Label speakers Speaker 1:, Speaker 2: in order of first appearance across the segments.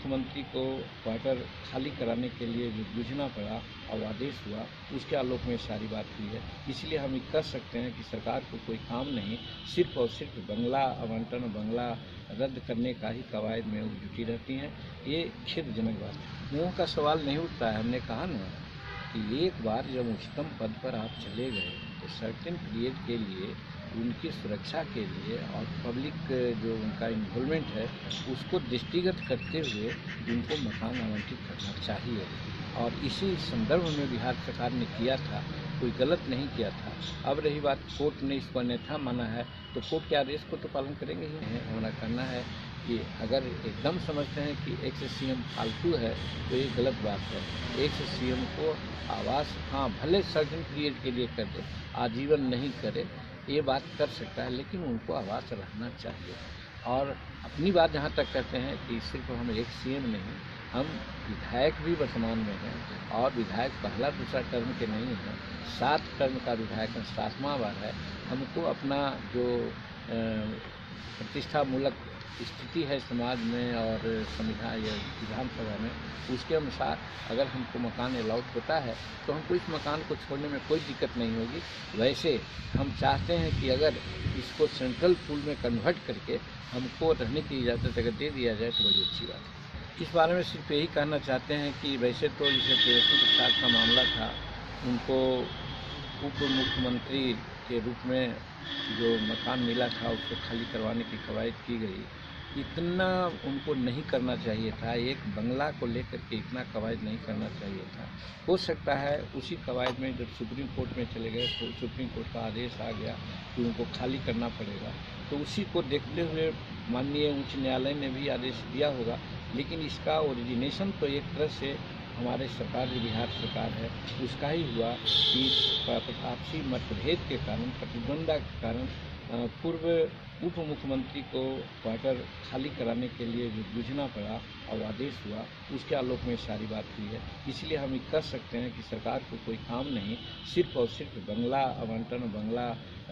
Speaker 1: मुख्यमंत्री को क्वार्टर खाली कराने के लिए जो जूझना पड़ा और आदेश हुआ, उसके आलोक में सारी बात हुई है। इसलिए हम ये कह सकते हैं कि सरकार को कोई काम नहीं, सिर्फ और सिर्फ बंगला आवंटन, बंगला रद्द करने का ही कवायद में वो जुटी रहती हैं। ये खेदजनक बात है। मुँह का सवाल नहीं उठता है। हमने कहा ना कि एक बार जब उच्चतम पद पर आप चले गए तो सर्टेन पीरियड के लिए उनकी सुरक्षा के लिए और पब्लिक जो उनका इन्वॉल्वमेंट है उसको दृष्टिगत करते हुए उनको मकान आवंटित करना चाहिए। और इसी संदर्भ में बिहार सरकार ने किया था, कोई गलत नहीं किया था। अब रही बात, कोर्ट ने इसको अन्यथा माना है तो कोर्ट के आदेश को तो पालन करेंगे ही नहीं। हमारा कहना है कि अगर एकदम समझते हैं कि एक्स सीएम फालतू है तो ये गलत बात है। एक्स सीएम को आवास भले सर्टेन पीरियड के लिए कर दे, आजीवन नहीं करे, ये बात कर सकता है, लेकिन उनको आवास रहना चाहिए। और अपनी बात जहाँ तक कहते हैं कि सिर्फ हम एक सीएम नहीं, हम विधायक भी वर्तमान में हैं और विधायक पहला दूसरा टर्म के नहीं हैं, 7 टर्म का विधायक 7वां बार है। हमको अपना जो प्रतिष्ठामूलक स्थिति है समाज में और संविधान या विधानसभा में, उसके अनुसार अगर हमको मकान अलॉट होता है तो हमको इस मकान को छोड़ने में कोई दिक्कत नहीं होगी। वैसे हम चाहते हैं कि अगर इसको सेंट्रल पूल में कन्वर्ट करके हमको रहने की इजाज़त अगर दे दिया जाए तो बड़ी अच्छी बात है। इस बारे में सिर्फ यही कहना चाहते हैं कि वैसे तो जैसे तेजस्वी प्रसाद का मामला था, उनको उप मुख्यमंत्री के रूप में जो मकान मिला था उसको खाली करवाने की कवायद की गई। इतना उनको नहीं करना चाहिए था, एक बंगला को लेकर के इतना कवायद नहीं करना चाहिए था। हो सकता है उसी कवायद में जब सुप्रीम कोर्ट में चले गए तो सुप्रीम कोर्ट का आदेश आ गया कि उनको खाली करना पड़ेगा, तो उसी को देखते हुए माननीय उच्च न्यायालय ने भी आदेश दिया होगा। लेकिन इसका ओरिजिनेशन तो एक तरह से हमारे सरकार जो बिहार सरकार है उसका ही हुआ कि आपसी मतभेद के कारण, प्रतिद्वंद्विता के कारण पूर्व उप मुख्यमंत्री को क्वार्टर खाली कराने के लिए जो जूझना पड़ा और आदेश हुआ, उसके आलोक में सारी बात हुई है। इसलिए हम ये कह सकते हैं कि सरकार को कोई काम नहीं, सिर्फ और सिर्फ बंगला आवंटन, बंगला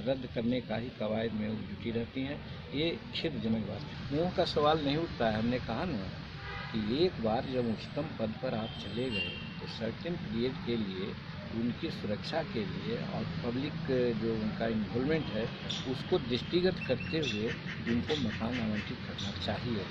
Speaker 1: रद्द करने का ही कवायद में वो जुटी रहती हैं। ये खेदजनक बात है। मुँह का सवाल नहीं उठता है। हमने कहा ना कि एक बार जब उच्चतम पद पर आप चले गए तो सर्टेन पीरियड के लिए उनकी सुरक्षा के लिए और पब्लिक जो उनका इन्वॉल्वमेंट है उसको दृष्टिगत करते हुए उनको मकान आवंटित करना चाहिए।